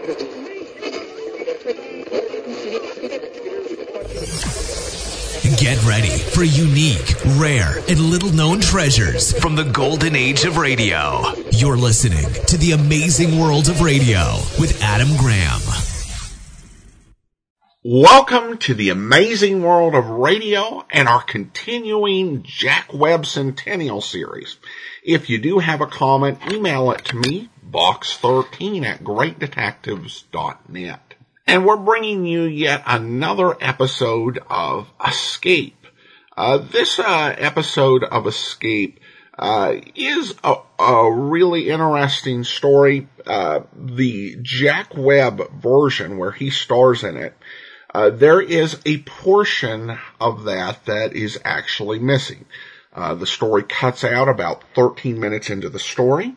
Get ready for unique, rare, and little-known treasures from the golden age of radio. You're listening to The Amazing World of Radio with Adam Graham. Welcome to The Amazing World of Radio and our continuing Jack Webb Centennial series. If you do have a comment, email it to me, box13@greatdetectives.net. And we're bringing you yet another episode of Escape. This episode of Escape is a really interesting story. The Jack Webb version, where he stars in it, there is a portion of that is actually missing. The story cuts out about 13 minutes into the story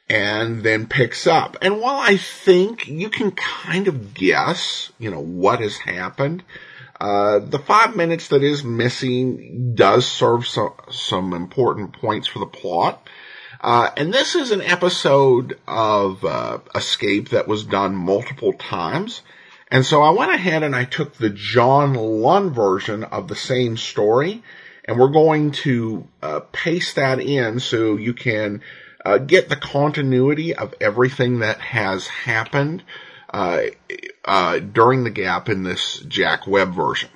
and then picks up. And while I think you can kind of guess, what has happened, the 5 minutes that is missing does serve some important points for the plot. And this is an episode of Escape that was done multiple times. And so I went ahead and I took the John Lund version of the same story, and we're going to paste that in so you can get the continuity of everything that has happened during the gap in this Jack Webb version.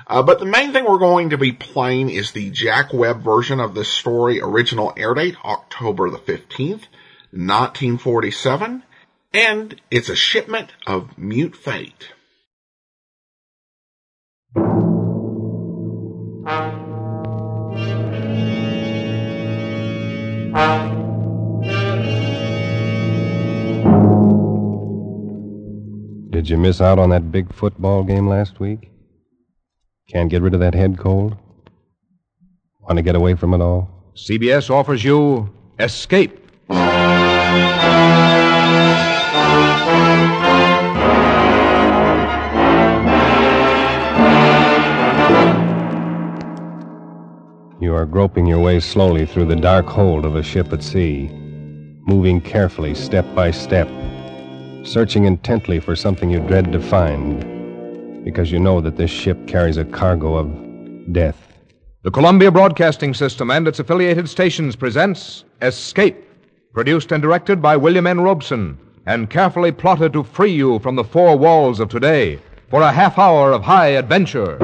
But the main thing we're going to be playing is the Jack Webb version of this story. Original air date, October the 15th, 1947. And it's a shipment of mute fate. Did you miss out on that big football game last week? Can't get rid of that head cold? Want to get away from it all? CBS offers you Escape. You are groping your way slowly through the dark hold of a ship at sea, moving carefully step by step, searching intently for something you dread to find, because you know that this ship carries a cargo of death. The Columbia Broadcasting System and its affiliated stations presents Escape, produced and directed by William N. Robeson, and carefully plotted to free you from the four walls of today for a half hour of high adventure.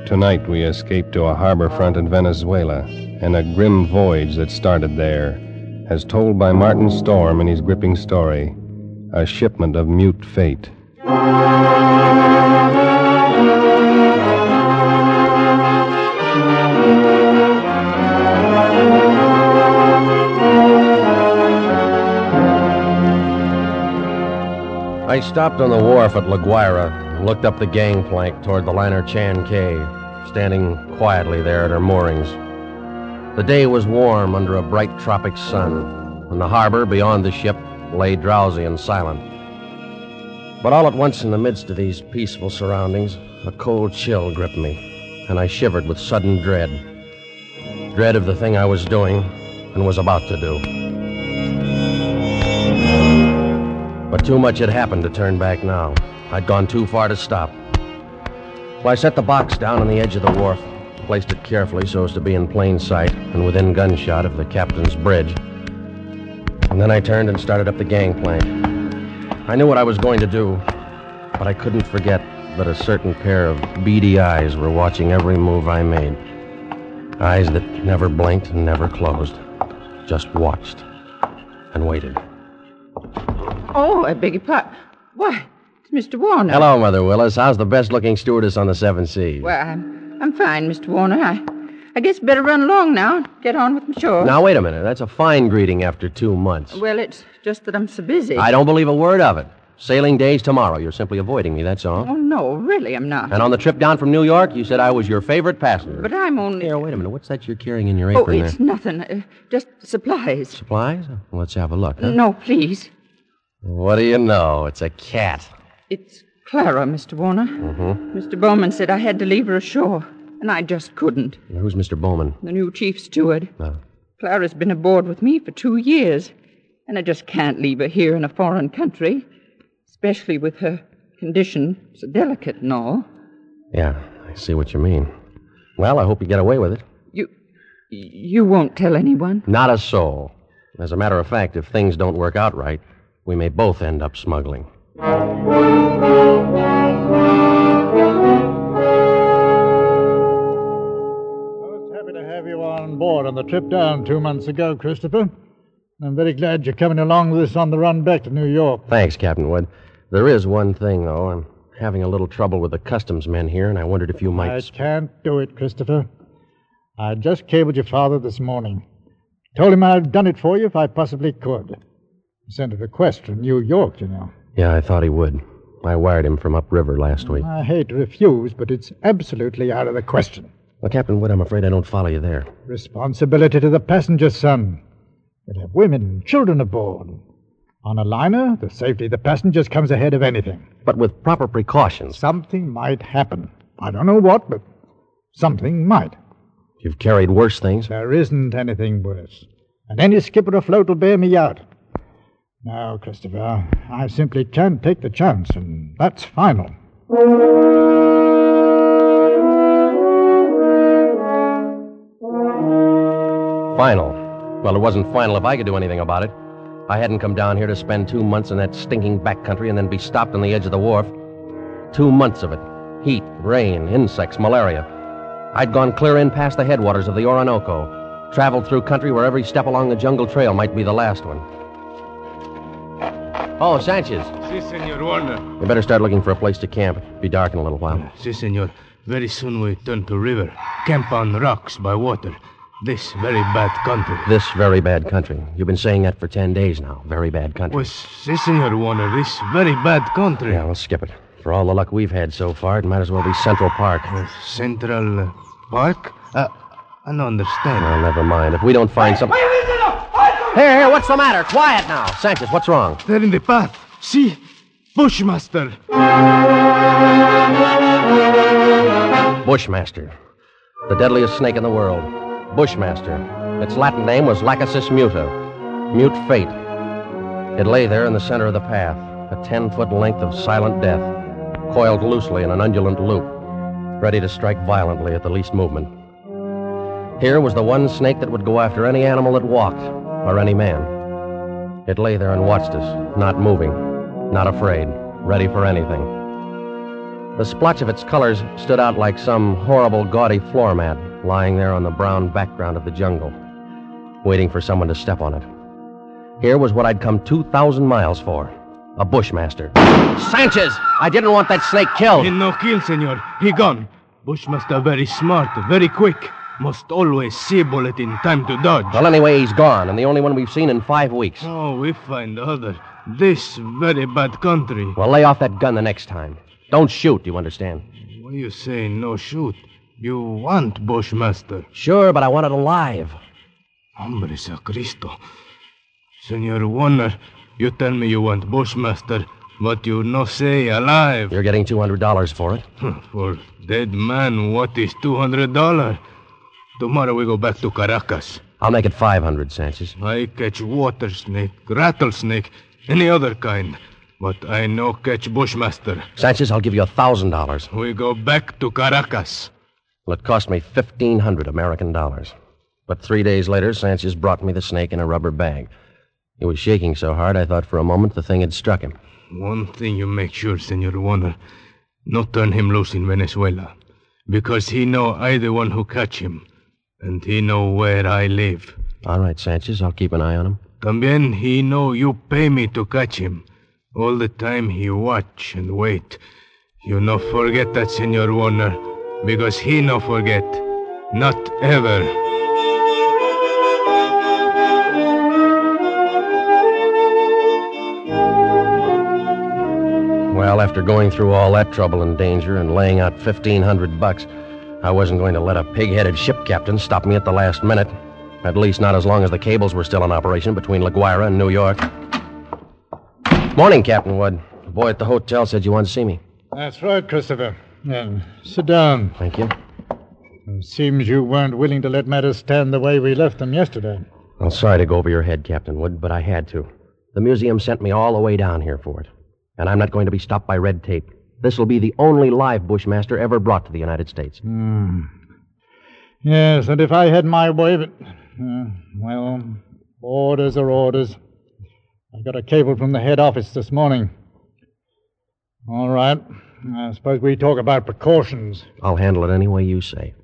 Tonight we escape to a harbor front in Venezuela, and a grim voyage that started there, as told by Martin Storm in his gripping story, A Shipment of Mute Fate. I stopped on the wharf at La Guaira and looked up the gangplank toward the liner Chan Kay, standing quietly there at her moorings. The day was warm under a bright tropic sun, and the harbor beyond the ship lay drowsy and silent. But all at once, in the midst of these peaceful surroundings, a cold chill gripped me, and I shivered with sudden dread. Dread of the thing I was doing and was about to do. But too much had happened to turn back now. I'd gone too far to stop. So I set the box down on the edge of the wharf, placed it carefully so as to be in plain sight and within gunshot of the captain's bridge. And then I turned and started up the gangplank. I knew what I was going to do, but I couldn't forget that a certain pair of beady eyes were watching every move I made. Eyes that never blinked and never closed, just watched and waited. Oh, I beg your pardon. Why, it's Mr. Warner. Hello, Mother Willis. How's the best-looking stewardess on the Seven Seas? Well, I'm fine, Mr. Warner. I guess better run along now and get on with my chore. Now, wait a minute. That's a fine greeting after 2 months. Well, it's just that I'm so busy. I don't believe a word of it. Sailing day's tomorrow. You're simply avoiding me, that's all. Oh, no, really, I'm not. And on the trip down from New York, you said I was your favorite passenger. But I'm only... Here, wait a minute. What's that you're carrying in your apron there? Oh, it's nothing. Just supplies. Supplies? Well, let's have a look, huh? No, please. What do you know? It's a cat. It's Clara, Mr. Warner. Mm-hmm. Mr. Bowman said I had to leave her ashore, and I just couldn't. Who's Mr. Bowman? The new chief steward. Clara's been aboard with me for 2 years, and I just can't leave her here in a foreign country, especially with her condition so delicate and all. Yeah, I see what you mean. Well, I hope you get away with it. You won't tell anyone? Not a soul. As a matter of fact, if things don't work out right, we may both end up smuggling. I was happy to have you on board on the trip down 2 months ago, Christopher. I'm very glad you're coming along with us on the run back to New York. Thanks, Captain Wood. There is one thing, though. I'm having a little trouble with the customs men here, and I wondered if you might... I can't do it, Christopher. I just cabled your father this morning. Told him I'd done it for you if I possibly could. Sent a request from New York, you know. Yeah, I thought he would. I wired him from upriver last week. I hate to refuse, but it's absolutely out of the question. Well, Captain Wood, I'm afraid I don't follow you there. Responsibility to the passengers, son. We'll have women and children aboard. On a liner, the safety of the passengers comes ahead of anything. But with proper precautions. Something might happen. I don't know what, but something might. You've carried worse things. There isn't anything worse. And any skipper afloat will bear me out. Now, Christopher, I simply can't take the chance, and that's final. Final? Well, it wasn't final if I could do anything about it. I hadn't come down here to spend 2 months in that stinking backcountry and then be stopped on the edge of the wharf. 2 months of it. Heat, rain, insects, malaria. I'd gone clear in past the headwaters of the Orinoco, traveled through country where every step along the jungle trail might be the last one. Oh, Sanchez. Si, Senor Warner. We better start looking for a place to camp. It'll be dark in a little while. Si, Senor. Very soon we turn to river. Camp on rocks by water. This very bad country. This very bad country. You've been saying that for 10 days now. Very bad country. Well, si, Senor Warner. This very bad country. Yeah, let's skip it. For all the luck we've had so far, it might as well be Central Park. Central Park? I don't understand. Well, never mind. If we don't find something... Here, what's the matter? Quiet now. Sanchez, what's wrong? They're in the path. See? Bushmaster. Bushmaster. The deadliest snake in the world. Bushmaster. Its Latin name was Lachesis muta. Mute fate. It lay there in the center of the path, a 10-foot length of silent death, coiled loosely in an undulant loop, ready to strike violently at the least movement. Here was the one snake that would go after any animal that walked, or any man. It lay there and watched us, not moving, not afraid, ready for anything. The splotch of its colors stood out like some horrible, gaudy floor mat lying there on the brown background of the jungle, waiting for someone to step on it. Here was what I'd come 2,000 miles for. A Bushmaster. Sanchez! I didn't want that snake killed. He no kill, Senor. He gone. Bushmaster very smart, very quick. Must always see bullet in time to dodge. Well, anyway, he's gone, and the only one we've seen in 5 weeks. Oh, we find other. This very bad country. Well, lay off that gun the next time. Don't shoot, you understand? Why you say no shoot? You want Bushmaster. Sure, but I want it alive. Hombre sacristo. Senor Warner, you tell me you want Bushmaster, but you no say alive. You're getting $200 for it. For dead man, what is $200? Tomorrow we go back to Caracas. I'll make it 500, Sanchez. I catch water snake, rattlesnake, any other kind. But I no catch Bushmaster. Sanchez, I'll give you $1,000. We go back to Caracas. Well, it cost me 1,500 American dollars. But 3 days later, Sanchez brought me the snake in a rubber bag. He was shaking so hard, I thought for a moment the thing had struck him. One thing you make sure, Senor Warner. Not turn him loose in Venezuela. Because he know I the one who catch him. And he know where I live. All right, Sanchez, I'll keep an eye on him. También he know you pay me to catch him. All the time he watch and wait. You no forget that, Senor Warner. Because he no forget. Not ever. Well, after going through all that trouble and danger and laying out $1,500, I wasn't going to let a pig-headed ship captain stop me at the last minute. At least not as long as the cables were still in operation between La Guaira and New York. Morning, Captain Wood. The boy at the hotel said you wanted to see me. That's right, Christopher. And sit down. Thank you. It seems you weren't willing to let matters stand the way we left them yesterday. I'm sorry to go over your head, Captain Wood, but I had to. The museum sent me all the way down here for it. And I'm not going to be stopped by red tape. This will be the only live Bushmaster ever brought to the United States. Yes, and if I had my way, but... well, orders are orders. I got a cable from the head office this morning. All right. I suppose we talk about precautions. I'll handle it any way you say.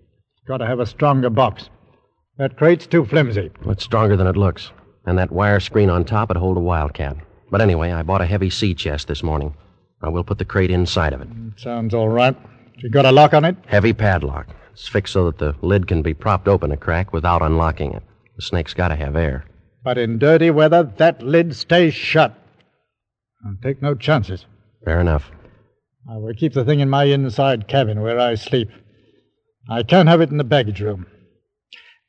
Got to have a stronger box. That crate's too flimsy. Well, it's stronger than it looks. And that wire screen on top would hold a wildcat. But anyway, I bought a heavy sea chest this morning. I will put the crate inside of it. Sounds all right. You got a lock on it? Heavy padlock. It's fixed so that the lid can be propped open a crack without unlocking it. The snake's got to have air. But in dirty weather, that lid stays shut. I'll take no chances. Fair enough. I will keep the thing in my inside cabin where I sleep. I can't have it in the baggage room.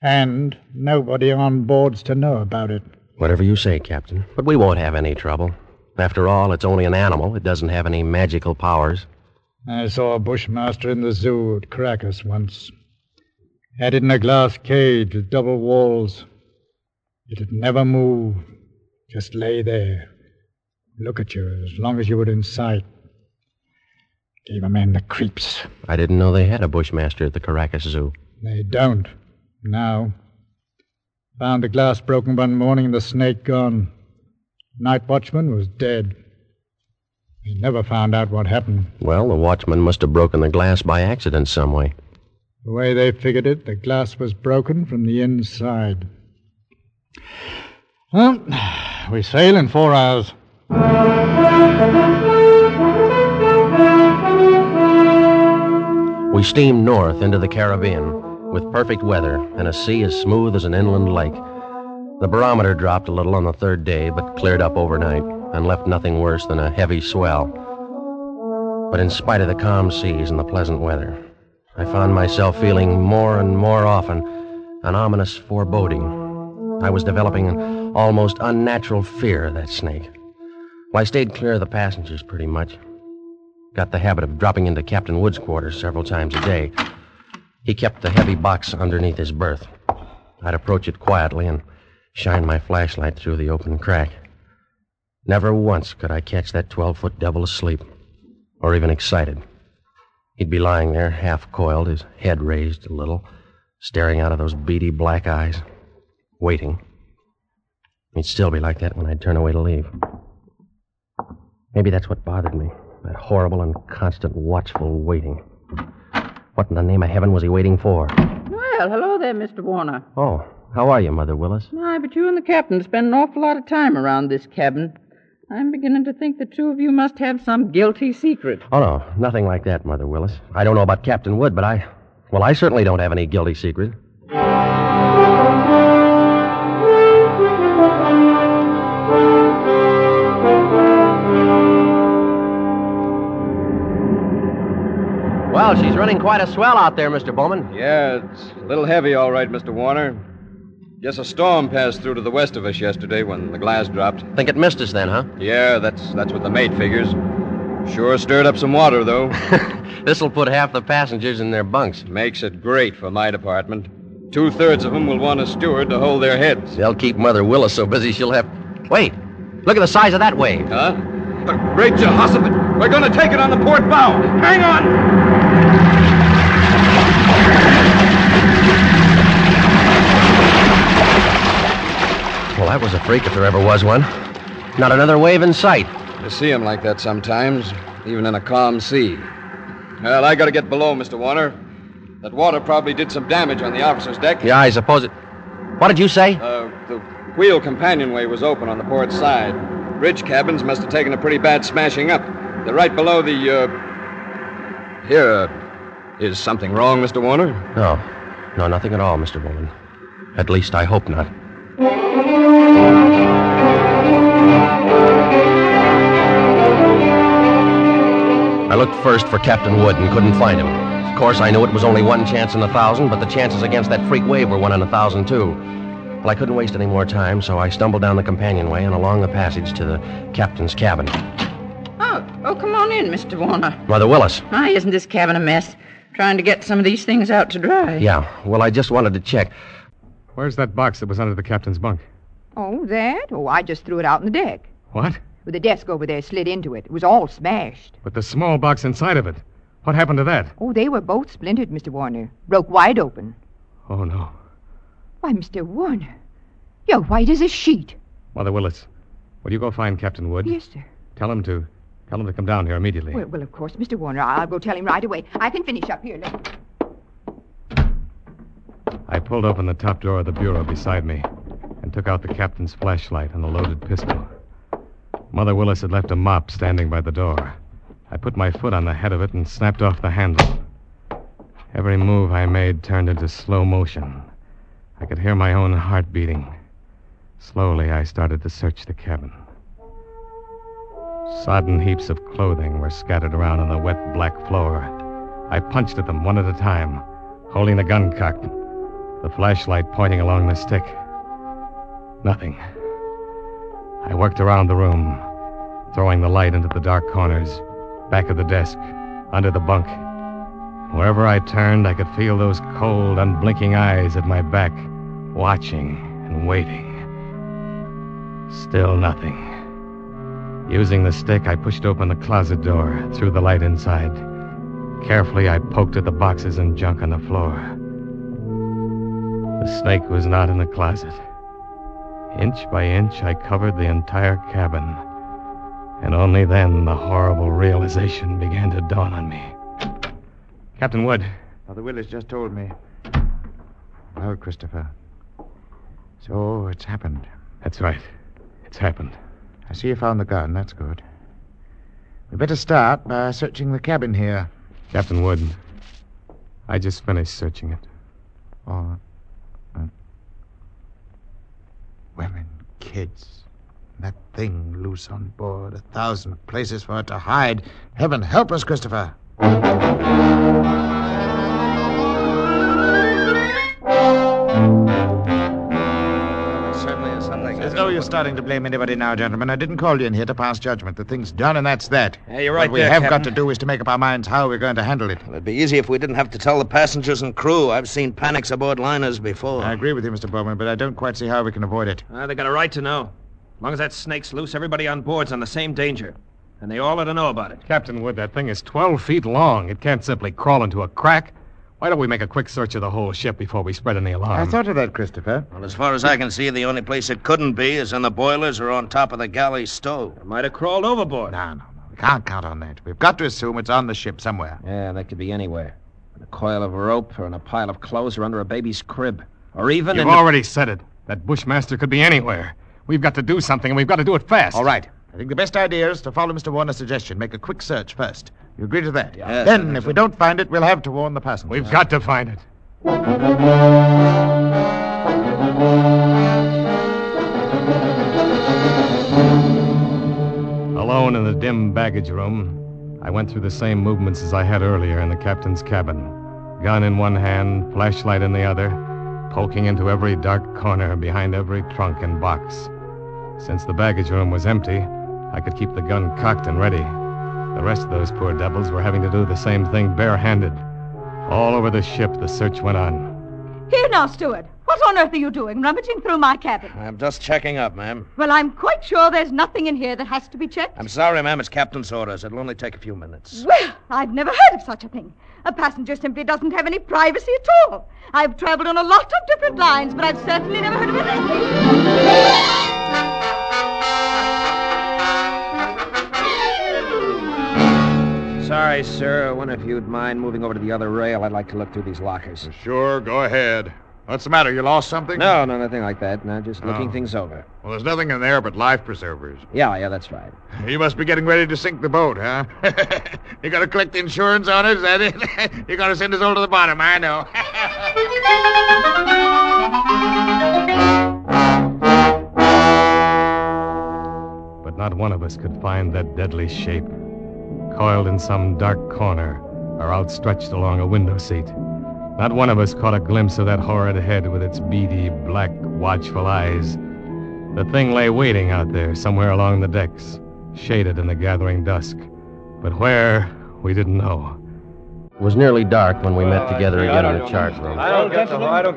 And nobody on board's to know about it. Whatever you say, Captain. But we won't have any trouble. After all, it's only an animal. It doesn't have any magical powers. I saw a bushmaster in the zoo at Caracas once. Had it in a glass cage with double walls. It'd never move. Just lay there. Look at you as long as you were in sight. Gave a man the creeps. I didn't know they had a bushmaster at the Caracas Zoo. They don't. Now. Found the glass broken one morning and the snake gone. Night watchman was dead. They never found out what happened. Well, the watchman must have broken the glass by accident some way. The way they figured it, the glass was broken from the inside. Well, we sail in 4 hours. We steamed north into the Caribbean with perfect weather and a sea as smooth as an inland lake. The barometer dropped a little on the third day, but cleared up overnight and left nothing worse than a heavy swell. But in spite of the calm seas and the pleasant weather, I found myself feeling more and more often an ominous foreboding. I was developing an almost unnatural fear of that snake. Well, I stayed clear of the passengers pretty much. Got the habit of dropping into Captain Wood's quarters several times a day. He kept the heavy box underneath his berth. I'd approach it quietly and shine my flashlight through the open crack. Never once could I catch that 12-foot devil asleep, or even excited. He'd be lying there, half-coiled, his head raised a little, staring out of those beady black eyes, waiting. He'd still be like that when I'd turn away to leave. Maybe that's what bothered me, that horrible and constant watchful waiting. What in the name of heaven was he waiting for? Well, hello there, Mr. Warner. Oh, how are you, Mother Willis? Aye, but you and the captain spend an awful lot of time around this cabin. I'm beginning to think the two of you must have some guilty secret. Oh, no, nothing like that, Mother Willis. I don't know about Captain Wood, but I certainly don't have any guilty secret. Well, she's running quite a swell out there, Mr. Bowman. Yeah, it's a little heavy, all right, Mr. Warner. Guess a storm passed through to the west of us yesterday when the glass dropped. Think it missed us then, huh? Yeah, that's what the mate figures. Sure stirred up some water, though. This'll put half the passengers in their bunks. Makes it great for my department. 2/3 of them will want a steward to hold their heads. They'll keep Mother Willis so busy she'll have... Wait! Look at the size of that wave. Huh? The Great Jehoshaphat! We're going to take it on the port bow! Hang on! Well, that was a freak if there ever was one. Not another wave in sight. You see them like that sometimes, even in a calm sea. Well, I got to get below, Mr. Warner. That water probably did some damage on the officer's deck. Yeah, I suppose it... What did you say? The wheel companionway was open on the port side. Bridge cabins must have taken a pretty bad smashing up. They're right below the, Here, is something wrong, Mr. Warner? No, nothing at all, Mr. Bowman. At least I hope not. I looked first for Captain Wood and couldn't find him. Of course, I knew it was only one chance in 1,000, but the chances against that freak wave were 1 in 1,000, too. Well, I couldn't waste any more time, so I stumbled down the companionway and along the passage to the captain's cabin. Oh, come on in, Mr. Warner. Mother Willis. Isn't this cabin a mess? trying to get some of these things out to dry. Yeah, well, I just wanted to check. Where's that box that was under the captain's bunk? Oh, that? Oh, I just threw it out on the deck. What? With the desk over there slid into it. It was all smashed. But the small box inside of it. What happened to that? Oh, they were both splintered, Mr. Warner. Broke wide open. Oh, no. Why, Mr. Warner, you're white as a sheet. Mother Willis, will you go find Captain Wood? Yes, sir. Tell him to come down here immediately. Well, of course, Mr. Warner. I'll go tell him right away. I can finish up here. I pulled open the top drawer of the bureau beside me and took out the captain's flashlight and a loaded pistol. Mother Willis had left a mop standing by the door. I put my foot on the head of it and snapped off the handle. Every move I made turned into slow motion. I could hear my own heart beating. Slowly, I started to search the cabin. Sodden heaps of clothing were scattered around on the wet black floor. I punched at them one at a time, holding the gun cocked, the flashlight pointing along the stick. Nothing. I worked around the room, throwing the light into the dark corners, back of the desk, under the bunk. Wherever I turned, I could feel those cold, unblinking eyes at my back, watching and waiting. Still nothing. Using the stick, I pushed open the closet door, threw the light inside. Carefully, I poked at the boxes and junk on the floor. The snake was not in the closet. Inch by inch, I covered the entire cabin. And only then the horrible realization began to dawn on me. Captain Wood. Mother Willis just told me. Well, Christopher. So it's happened. That's right. It's happened. I see you found the gun. That's good. We better start by searching the cabin here. Captain Wood, I just finished searching it. Oh. Women, kids. That thing loose on board. 1,000 places for it to hide. Heaven help us, Christopher. There's no use starting to blame anybody now, gentlemen. I didn't call you in here to pass judgment. The thing's done, and that's that. Yeah, you're right what we have got to do is to make up our minds how we're going to handle it. Well, it'd be easy if we didn't have to tell the passengers and crew. I've seen panics aboard liners before. I agree with you, Mr. Bowman, but I don't quite see how we can avoid it. They got a right to know. As long as that snake's loose, everybody on board's on the same danger. And they all ought to know about it. Captain Wood, that thing is 12 feet long. It can't simply crawl into a crack. Why don't we make a quick search of the whole ship before we spread any alarm? I thought of that, Christopher. Well, as far as I can see, the only place it couldn't be is in the boilers or on top of the galley stove. It might have crawled overboard. No. We can't count on that. We've got to assume it's on the ship somewhere. Yeah, that could be anywhere. In a coil of rope or in a pile of clothes or under a baby's crib. Or even You've already said it. That Bushmaster could be anywhere. We've got to do something, and we've got to do it fast. All right. I think the best idea is to follow Mr. Warner's suggestion. Make a quick search first. You agree to that? Yes, then, if we don't find it, we'll have to warn the passengers. We've got to find it. Alone in the dim baggage room, I went through the same movements as I had earlier in the captain's cabin. Gun in one hand, flashlight in the other, poking into every dark corner behind every trunk and box. Since the baggage room was empty, I could keep the gun cocked and ready. The rest of those poor devils were having to do the same thing barehanded. All over the ship, the search went on. Here now, Steward. What on earth are you doing, rummaging through my cabin? I'm just checking up, ma'am. Well, I'm quite sure there's nothing in here that has to be checked. I'm sorry, ma'am. It's captain's orders. It'll only take a few minutes. Well, I've never heard of such a thing. A passenger simply doesn't have any privacy at all. I've traveled on a lot of different lines, but I've certainly never heard of anything. Sorry, sir. I wonder if you'd mind moving over to the other rail. I'd like to look through these lockers. Sure, go ahead. What's the matter? You lost something? No, nothing like that. No, just looking things over. Well, there's nothing in there but life preservers. Yeah, that's right. You must be getting ready to sink the boat, huh? You got to collect the insurance on it, is that it? You're going to send us all to the bottom, I know. But not one of us could find that deadly shape, coiled in some dark corner or outstretched along a window seat. Not one of us caught a glimpse of that horrid head with its beady, black, watchful eyes. The thing lay waiting out there, somewhere along the decks, shaded in the gathering dusk. But where, we didn't know. It was nearly dark when we met together again in the chart room. I don't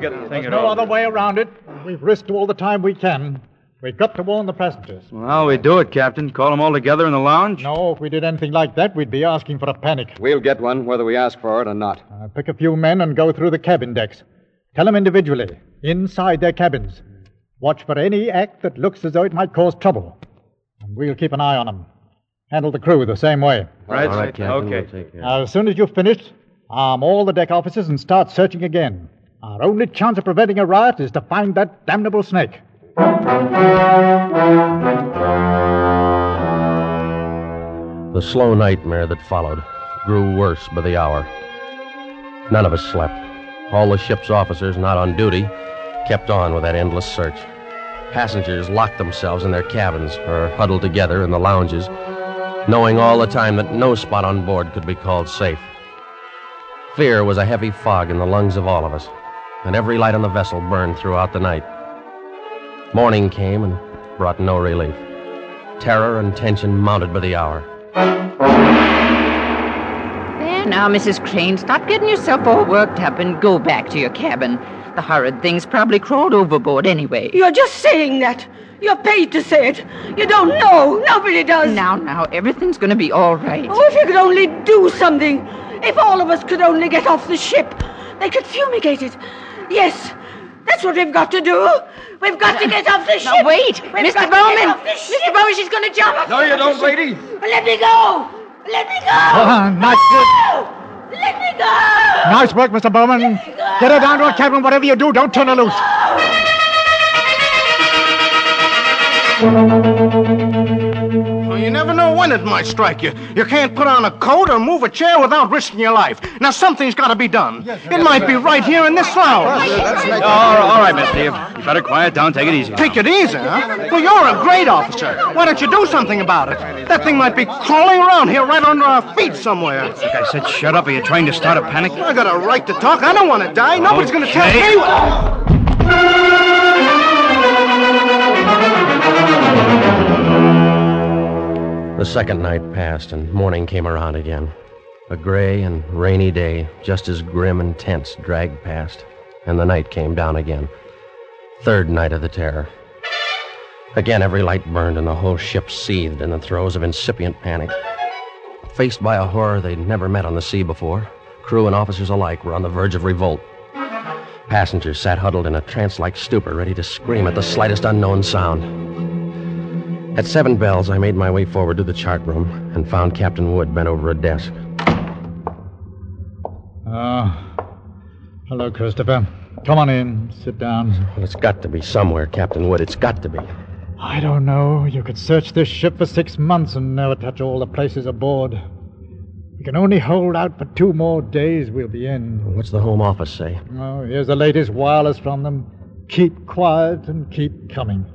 get the thing at all. No other way around it. We've risked all the time we can. We've got to warn the passengers. Well, how'll we do it, Captain? Call them all together in the lounge? No, if we did anything like that, we'd be asking for a panic. We'll get one, whether we ask for it or not. Pick a few men and go through the cabin decks. Tell them individually, inside their cabins. Watch for any act that looks as though it might cause trouble. And we'll keep an eye on them. Handle the crew the same way. Right, Captain. Okay. We'll take care. As soon as you've finished, arm all the deck officers and start searching again. Our only chance of preventing a riot is to find that damnable snake. The slow nightmare that followed grew worse by the hour. None of us slept. All the ship's officers not on duty kept on with that endless search. Passengers locked themselves in their cabins or huddled together in the lounges, knowing all the time that no spot on board could be called safe. Fear was a heavy fog in the lungs of all of us, and every light on the vessel burned throughout the night. Morning came and brought no relief. Terror and tension mounted by the hour. There now, Mrs. Crane, stop getting yourself all worked up and go back to your cabin. The horrid thing's probably crawled overboard anyway. You're just saying that. You're paid to say it. You don't know. Nobody does. Now, everything's going to be all right. Oh, if you could only do something. If all of us could only get off the ship. They could fumigate it. Yes, that's what we've got to do. We've got to get off the ship. Now, wait. Mr. Bowman. Mr. Bowman, she's going to jump. No, you don't, lady. Let me go. Let me go. Nice work. Let me go. Nice work, Mr. Bowman. Get her down to her cabin. Whatever you do, don't turn her loose. Well, you never know when it might strike you. You can't put on a coat or move a chair without risking your life. Now, something's got to be done. It might be right here in this lounge. All right, mister. You better quiet down. Take it easy. Take it easy, huh? Well, you're a great officer. Why don't you do something about it? That thing might be crawling around here right under our feet somewhere. Look, I said shut up. Are you trying to start a panic? I got a right to talk. I don't want to die. Nobody's going to tell me what... The second night passed, and morning came around again. A gray and rainy day, just as grim and tense, dragged past, and the night came down again. Third night of the terror. Again, every light burned, and the whole ship seethed in the throes of incipient panic. Faced by a horror they'd never met on the sea before, crew and officers alike were on the verge of revolt. Passengers sat huddled in a trance-like stupor, ready to scream at the slightest unknown sound. At 7 bells, I made my way forward to the chart room and found Captain Wood bent over a desk. Hello, Christopher. Come on in. Sit down. Well, it's got to be somewhere, Captain Wood. It's got to be. I don't know. You could search this ship for 6 months and never touch all the places aboard. We can only hold out for 2 more days. We'll be in. What's the Home Office say? Oh, here's the latest wireless from them. Keep quiet and keep coming.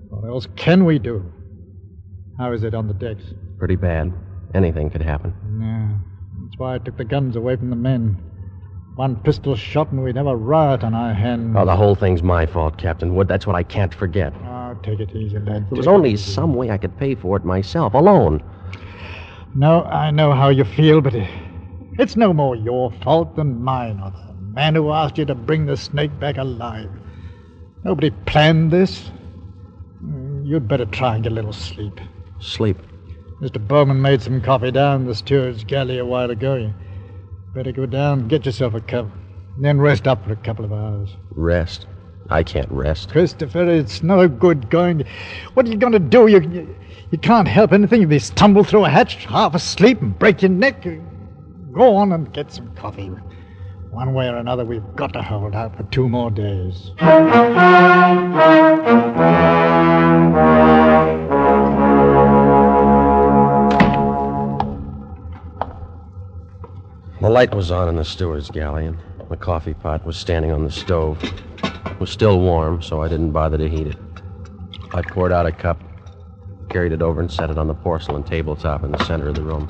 What else can we do? How is it on the decks? Pretty bad. Anything could happen. Yeah. That's why I took the guns away from the men. 1 pistol shot and we'd have a riot on our hands. Oh, the whole thing's my fault, Captain Wood. That's what I can't forget. Oh, take it easy, lad. There was only some way I could pay for it myself, alone. No, I know how you feel, but it's no more your fault than mine or the man who asked you to bring the snake back alive. Nobody planned this. You'd better try and get a little sleep. Sleep? Mr. Bowman made some coffee down in the steward's galley a while ago. You better go down and get yourself a cup. Then rest up for a couple of hours. Rest? I can't rest. Christopher, it's no good going. What are you going to do? You can't help anything if you stumble through a hatch half asleep and break your neck. Go on and get some coffee. One way or another, we've got to hold out for 2 more days. The light was on in the steward's galley, and the coffee pot was standing on the stove. It was still warm, so I didn't bother to heat it. I poured out a cup, carried it over, and set it on the porcelain tabletop in the center of the room.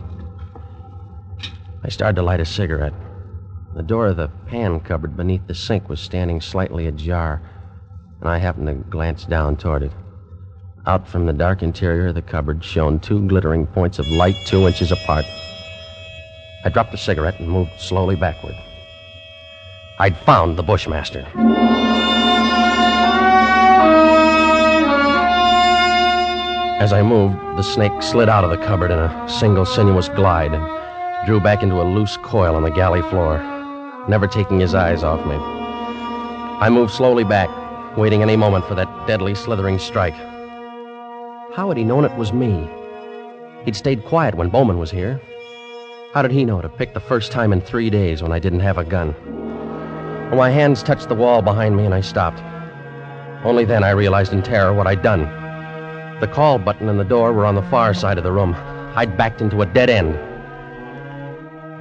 I started to light a cigarette. The door of the pan cupboard beneath the sink was standing slightly ajar, and I happened to glance down toward it. Out from the dark interior of the cupboard shone 2 glittering points of light 2 inches apart. I dropped the cigarette and moved slowly backward. I'd found the Bushmaster. As I moved, the snake slid out of the cupboard in a single sinuous glide and drew back into a loose coil on the galley floor, never taking his eyes off me. I moved slowly back, waiting any moment for that deadly, slithering strike. How had he known it was me? He'd stayed quiet when Bowman was here. How did he know to pick the first time in 3 days when I didn't have a gun? Well, my hands touched the wall behind me and I stopped. Only then I realized in terror what I'd done. The call button and the door were on the far side of the room. I'd backed into a dead end.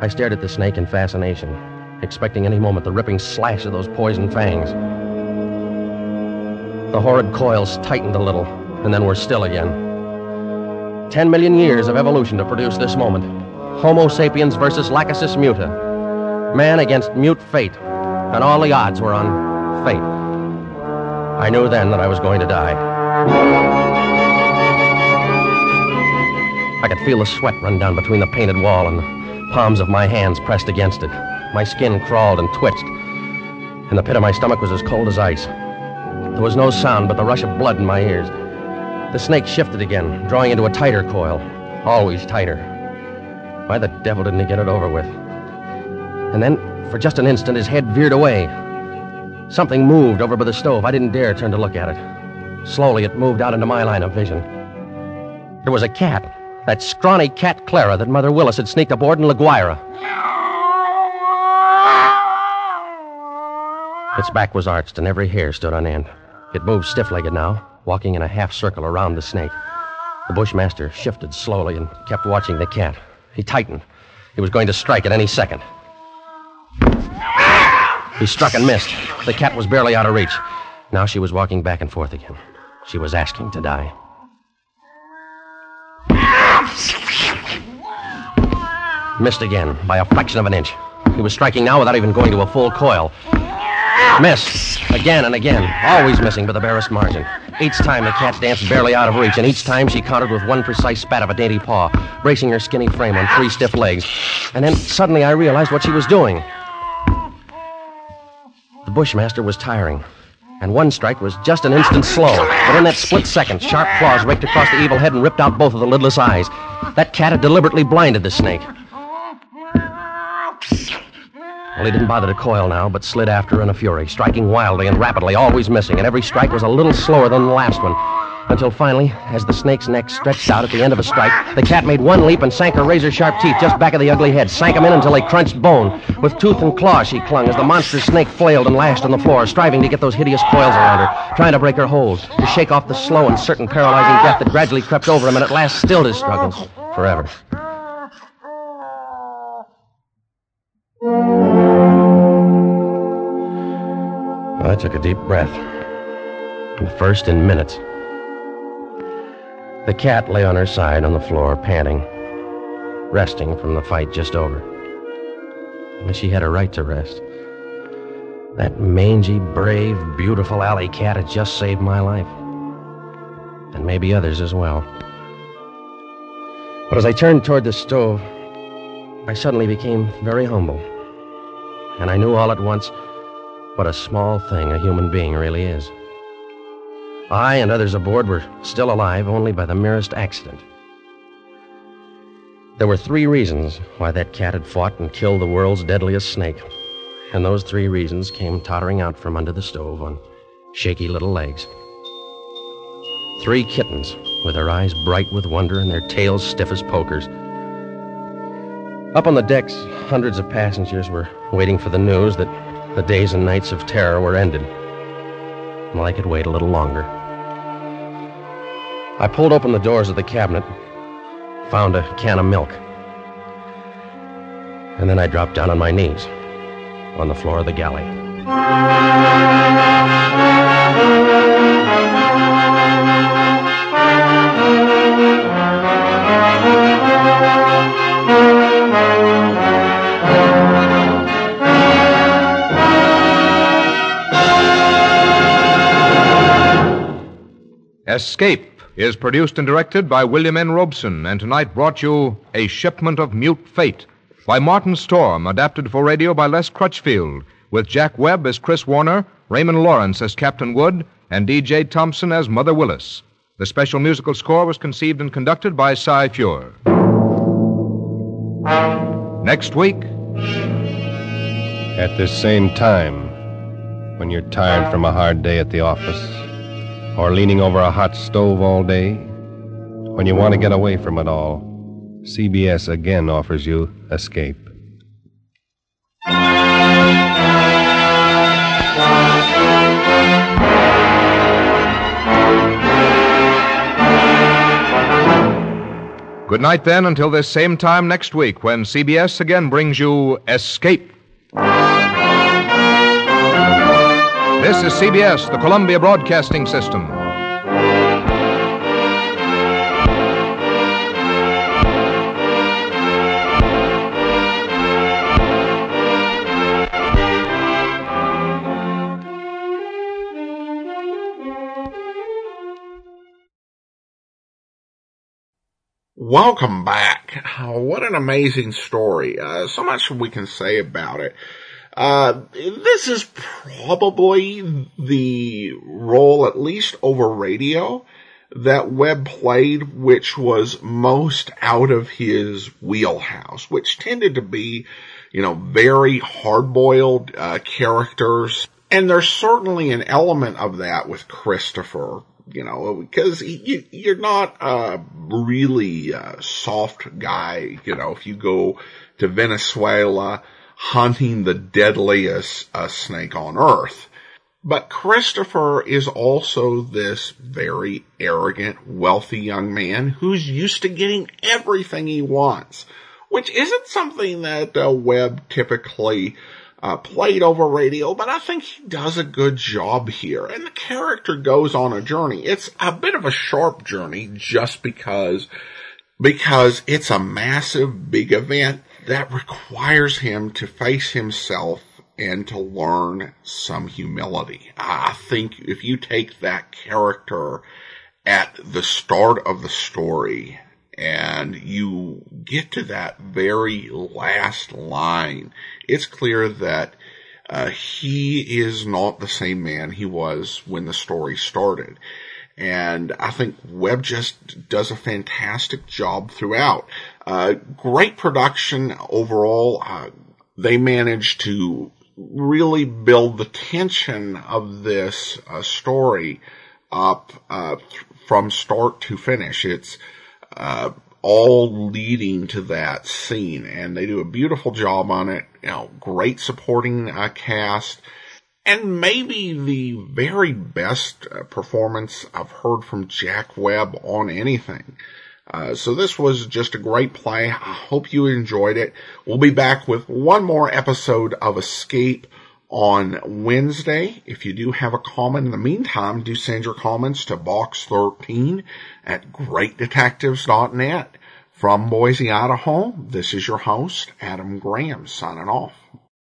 I stared at the snake in fascination, expecting any moment the ripping slash of those poison fangs. The horrid coils tightened a little, and then were still again. 10 million years of evolution to produce this moment. Homo sapiens versus Lachesis muta. Man against mute fate, and all the odds were on fate. I knew then that I was going to die. I could feel the sweat run down between the painted wall and the palms of my hands pressed against it. My skin crawled and twitched, and the pit of my stomach was as cold as ice. There was no sound but the rush of blood in my ears. The snake shifted again, drawing into a tighter coil, always tighter. Why the devil didn't he get it over with? And then, for just an instant, his head veered away. Something moved over by the stove. I didn't dare turn to look at it. Slowly, it moved out into my line of vision. There was a cat. That scrawny cat Clara that Mother Willis had sneaked aboard in La Guaira. Its back was arched and every hair stood on end. It moved stiff-legged now, walking in a half circle around the snake. The Bushmaster shifted slowly and kept watching the cat. He tightened. He was going to strike at any second. He struck and missed. The cat was barely out of reach. Now she was walking back and forth again. She was asking to die. Missed again, by a fraction of an inch. He was striking now without even going to a full coil. Missed. Again and again. Always missing by the barest margin. Each time the cat danced barely out of reach, and each time she countered with one precise spat of a dainty paw, bracing her skinny frame on 3 stiff legs. And then suddenly I realized what she was doing. The Bushmaster was tiring, and one strike was just an instant slow. But in that split second, sharp claws raked across the evil head and ripped out both of the lidless eyes. That cat had deliberately blinded the snake. Well, he didn't bother to coil now, but slid after her in a fury, striking wildly and rapidly, always missing, and every strike was a little slower than the last one. Until finally, as the snake's neck stretched out at the end of a strike, the cat made one leap and sank her razor-sharp teeth just back of the ugly head, sank them in until they crunched bone. With tooth and claw she clung as the monstrous snake flailed and lashed on the floor, striving to get those hideous coils around her, trying to break her hold, to shake off the slow and certain paralyzing death that gradually crept over him and at last stilled his struggles forever. I took a deep breath. The first in minutes. The cat lay on her side on the floor, panting, resting from the fight just over. And she had a right to rest. That mangy, brave, beautiful alley cat had just saved my life. And maybe others as well. But as I turned toward the stove, I suddenly became very humble. And I knew all at once what a small thing a human being really is. I and others aboard were still alive only by the merest accident. There were 3 reasons why that cat had fought and killed the world's deadliest snake. And those 3 reasons came tottering out from under the stove on shaky little legs. 3 kittens with their eyes bright with wonder and their tails stiff as pokers. Up on the decks, hundreds of passengers were waiting for the news that the days and nights of terror were ended. Well, I could wait a little longer. I pulled open the doors of the cabinet, found a can of milk, and then I dropped down on my knees on the floor of the galley. Escape is produced and directed by William N. Robeson, and tonight brought you A Shipment of Mute Fate, by Martin Storm, adapted for radio by Les Crutchfield, with Jack Webb as Chris Warner, Raymond Lawrence as Captain Wood, and D.J. Thompson as Mother Willis. The special musical score was conceived and conducted by Cy Feuer. Next week, at this same time, when you're tired from a hard day at the office, or leaning over a hot stove all day, when you want to get away from it all, CBS again offers you Escape. Good night, then, until this same time next week when CBS again brings you Escape. This is CBS, the Columbia Broadcasting System. Welcome back. What an amazing story. So much we can say about it. This is probably the role, at least over radio, that Webb played, which was most out of his wheelhouse, which tended to be, very hard-boiled characters. And there's certainly an element of that with Christopher, because you're not a really soft guy, if you go to Venezuela hunting the deadliest snake on earth. But Christopher is also this very arrogant, wealthy young man who's used to getting everything he wants, which isn't something that Webb typically played over radio, but I think he does a good job here. And the character goes on a journey. It's a bit of a sharp journey just because it's a massive, big event that requires him to face himself and to learn some humility. I think if you take that character at the start of the story and you get to that very last line, it's clear that he is not the same man he was when the story started. And I think Webb just does a fantastic job throughout. Great production overall. They managed to really build the tension of this story up from start to finish. It's all leading to that scene, and they do a beautiful job on it. Great supporting cast, and maybe the very best performance I've heard from Jack Webb on anything. So this was just a great play. I hope you enjoyed it. We'll be back with one more episode of Escape on Wednesday. If you do have a comment in the meantime, do send your comments to box13 at greatdetectives.net. From Boise, Idaho, this is your host, Adam Graham, signing off.